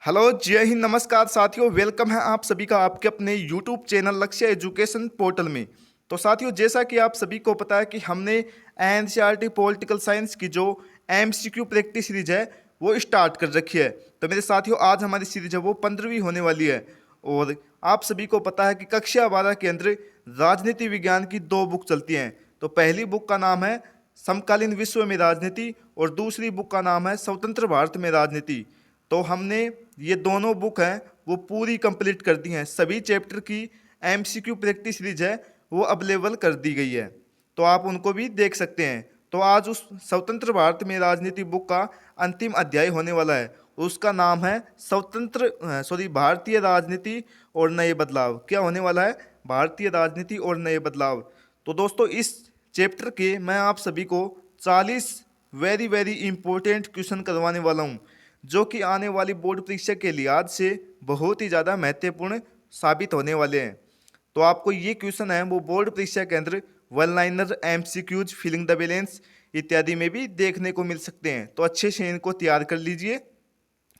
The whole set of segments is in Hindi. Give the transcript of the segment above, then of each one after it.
हेलो, जय हिंद, नमस्कार साथियों। वेलकम है आप सभी का आपके अपने यूट्यूब चैनल लक्ष्य एजुकेशन पोर्टल में। तो साथियों, जैसा कि आप सभी को पता है कि हमने एनसीईआरटी पॉलिटिकल साइंस की जो एमसीक्यू प्रैक्टिस सीरीज है वो स्टार्ट कर रखी है। तो मेरे साथियों, आज हमारी सीरीज है वो 15वीं होने वाली है। और आप सभी को पता है कि कक्षा 12 के अंदर राजनीति विज्ञान की दो बुक चलती हैं। तो पहली बुक का नाम है समकालीन विश्व में राजनीति और दूसरी बुक का नाम है स्वतंत्र भारत में राजनीति। तो हमने ये दोनों बुक हैं वो पूरी कंप्लीट कर दी हैं। सभी चैप्टर की एमसीक्यू प्रैक्टिस सीरीज है वो अवेलेबल कर दी गई है, तो आप उनको भी देख सकते हैं। तो आज उस स्वतंत्र भारत में राजनीति बुक का अंतिम अध्याय होने वाला है। उसका नाम है भारतीय राजनीति और नए बदलाव। क्या होने वाला है? भारतीय राजनीति और नए बदलाव। तो दोस्तों, इस चैप्टर के मैं आप सभी को 40 वेरी वेरी इंपॉर्टेंट क्वेश्चन करवाने वाला हूँ, जो कि आने वाली बोर्ड परीक्षा के लिहाज से बहुत ही ज़्यादा महत्वपूर्ण साबित होने वाले हैं। तो आपको ये क्वेश्चन है वो बोर्ड परीक्षा के अंदर one liner, MCQs, filling the balance इत्यादि में भी देखने को मिल सकते हैं। तो अच्छे से इनको तैयार कर लीजिए।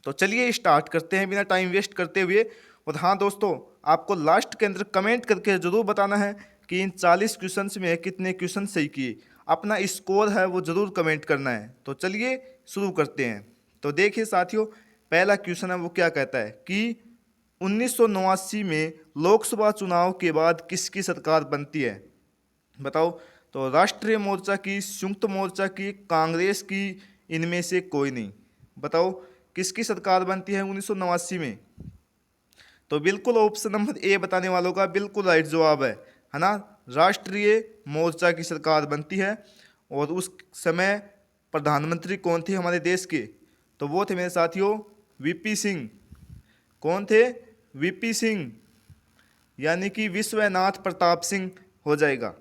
तो चलिए स्टार्ट करते हैं बिना टाइम वेस्ट करते हुए। और हाँ दोस्तों, आपको लास्ट के अंदर कमेंट करके ज़रूर बताना है कि इन 40 क्वेश्चन में कितने क्वेश्चन सही किए। अपना स्कोर है वो ज़रूर कमेंट करना है। तो चलिए शुरू करते हैं। तो देखिए साथियों, पहला क्वेश्चन है वो क्या कहता है कि 1989 में लोकसभा चुनाव के बाद किसकी सरकार बनती है? बताओ। तो राष्ट्रीय मोर्चा की, संयुक्त मोर्चा की, कांग्रेस की, इनमें से कोई नहीं। बताओ किसकी सरकार बनती है 1989 में? तो बिल्कुल ऑप्शन नंबर ए बताने वालों का बिल्कुल राइट जवाब है ना। राष्ट्रीय मोर्चा की सरकार बनती है। और उस समय प्रधानमंत्री कौन थे हमारे देश के? तो वो थे मेरे साथियों वीपी सिंह। कौन थे? वीपी सिंह, यानी कि विश्वनाथ प्रताप सिंह हो जाएगा।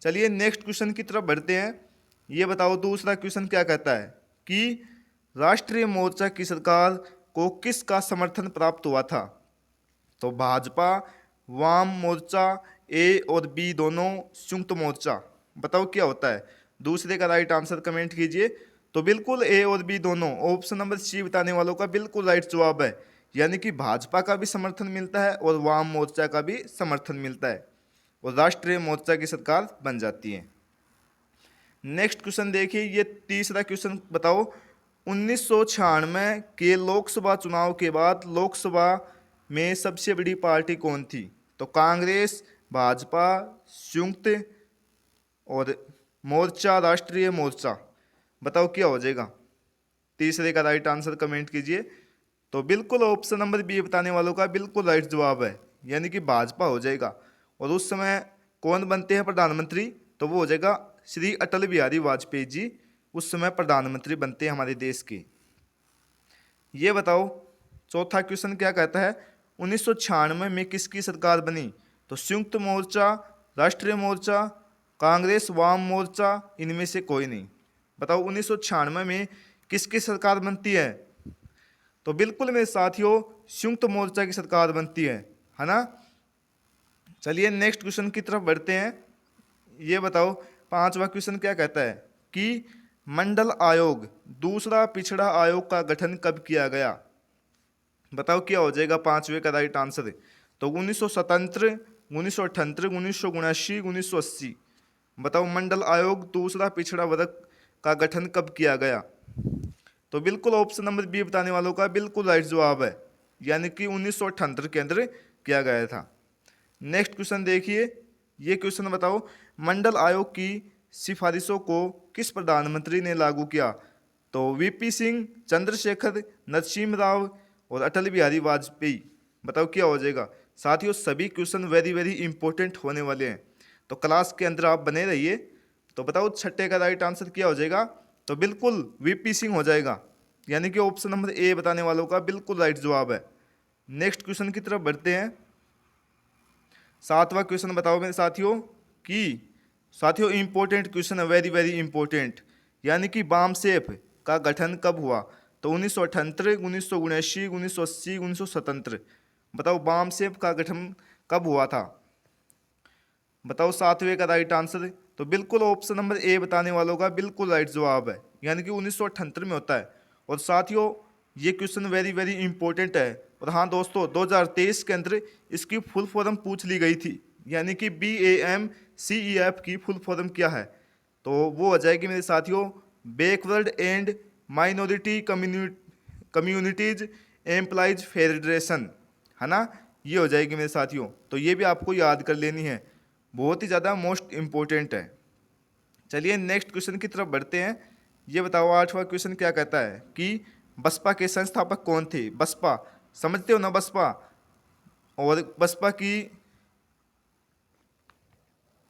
चलिए नेक्स्ट क्वेश्चन की तरफ बढ़ते हैं। ये बताओ दूसरा क्वेश्चन क्या कहता है कि राष्ट्रीय मोर्चा की सरकार को किसका समर्थन प्राप्त हुआ था? तो भाजपा, वाम मोर्चा, ए और बी दोनों, संयुक्त मोर्चा। बताओ क्या होता है? दूसरे का राइट आंसर कमेंट कीजिए। तो बिल्कुल ए और बी दोनों, ऑप्शन नंबर सी बताने वालों का बिल्कुल राइट जवाब है। यानी कि भाजपा का भी समर्थन मिलता है और वाम मोर्चा का भी समर्थन मिलता है और राष्ट्रीय मोर्चा की सरकार बन जाती है। नेक्स्ट क्वेश्चन देखिए, ये तीसरा क्वेश्चन बताओ 1996 के लोकसभा चुनाव के बाद लोकसभा में सबसे बड़ी पार्टी कौन थी? तो कांग्रेस, भाजपा, संयुक्त और मोर्चा, राष्ट्रीय मोर्चा। बताओ क्या हो जाएगा? तीसरे का राइट आंसर कमेंट कीजिए। तो बिल्कुल ऑप्शन नंबर बी बताने वालों का बिल्कुल राइट जवाब है, यानी कि भाजपा हो जाएगा। और उस समय कौन बनते हैं प्रधानमंत्री? तो वो हो जाएगा श्री अटल बिहारी वाजपेयी जी। उस समय प्रधानमंत्री बनते हैं हमारे देश के। ये बताओ चौथा क्वेश्चन क्या कहता है 1996 में किसकी सरकार बनी? तो संयुक्त मोर्चा, राष्ट्रीय मोर्चा, कांग्रेस, वाम मोर्चा, इनमें से कोई नहीं। बताओ 1996 में किसकी सरकार बनती है? तो बिल्कुल मेरे साथियों संयुक्त मोर्चा की सरकार बनती है ना। चलिए नेक्स्ट क्वेश्चन की तरफ बढ़ते हैं। ये बताओ पांचवा क्वेश्चन क्या कहता है कि मंडल आयोग, दूसरा पिछड़ा आयोग का गठन कब किया गया? बताओ क्या हो जाएगा पांचवे का राइट आंसर? तो 1977, 1978, 1979, 1980। बताओ मंडल आयोग, दूसरा पिछड़ा वर्ग का गठन कब किया गया? तो बिल्कुल ऑप्शन नंबर बी बताने वालों का बिल्कुल राइट जवाब है, यानी कि 1978 के अंदर किया गया था। नेक्स्ट क्वेश्चन देखिए, ये क्वेश्चन बताओ मंडल आयोग की सिफारिशों को किस प्रधानमंत्री ने लागू किया? तो वीपी सिंह, चंद्रशेखर, नरसिम्हा राव और अटल बिहारी वाजपेयी। बताओ क्या हो जाएगा? साथियों सभी क्वेश्चन वेरी वेरी इंपॉर्टेंट होने वाले हैं, तो क्लास के अंदर आप बने रहिए। तो बताओ छठे का राइट आंसर क्या हो जाएगा? तो बिल्कुल वीपी सिंह हो जाएगा, यानी कि ऑप्शन नंबर ए बताने वालों का बिल्कुल राइट जवाब है। नेक्स्ट क्वेश्चन की तरफ बढ़ते हैं। सातवां क्वेश्चन बताओ मेरे साथियों कि साथियों इंपॉर्टेंट क्वेश्चन है, वेरी वेरी इंपॉर्टेंट, यानी कि बामसेफ का गठन कब हुआ? तो 1978, 1979, 1980, 1977। बताओ बामसेफ का गठन कब हुआ था? बताओ सातवें का राइट आंसर। तो बिल्कुल ऑप्शन नंबर ए बताने वालों का बिल्कुल राइट जवाब है, यानी कि 1978 में होता है। और साथियों ये क्वेश्चन वेरी वेरी इंपॉर्टेंट है। और हाँ दोस्तों, 2023 के अंदर इसकी फुल फॉर्म पूछ ली गई थी, यानी कि BAMCEF की फुल फॉर्म क्या है, तो वो हो जाएगी मेरे साथियों backward and minority communities employees federation, है ना, ये हो जाएगी मेरे साथियों। तो ये भी आपको याद कर लेनी है, बहुत ही ज़्यादा मोस्ट इम्पोर्टेंट है। चलिए नेक्स्ट क्वेश्चन की तरफ बढ़ते हैं। ये बताओ 8वां क्वेश्चन क्या कहता है कि बसपा के संस्थापक कौन थे। बसपा समझते हो ना, बसपा, और बसपा की